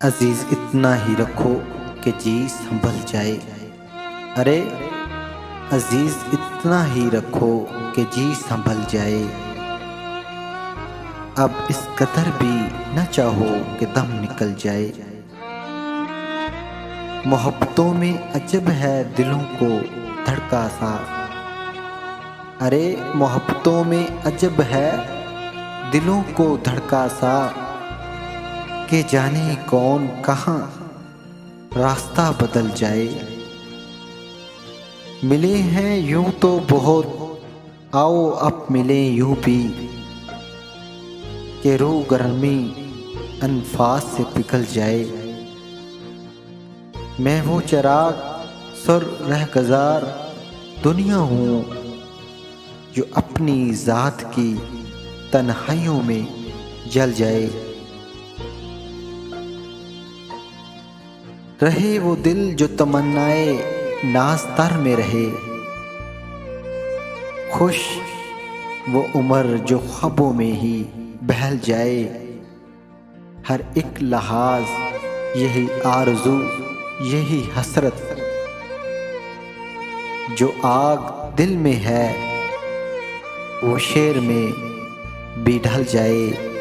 अजीज इतना ही रखो कि जी संभल जाए। अरे अजीज इतना ही रखो कि जी संभल जाए। अब इस कदर भी न चाहो कि दम निकल जाए। मोहब्बतों में अजब है दिलों को धड़का सा। अरे मोहब्बतों में अजब है दिलों को धड़का सा कि जाने कौन कहाँ रास्ता बदल जाए। मिले हैं यूं तो बहुत, आओ अब मिले यूं भी कि रूह गर्मी अनफास से पिघल जाए। मैं वो चिराग सुर रहगज़ार दुनिया हूँ जो अपनी ज़ात की तन्हाइयों में जल जाए। रहे वो दिल जो तमन्नाए नाज़तर में रहे, खुश वो उम्र जो ख्वाबों में ही बहल जाए। हर एक लहाज यही आरज़ू यही हसरत, जो आग दिल में है वो शेर में भी ढल जाए।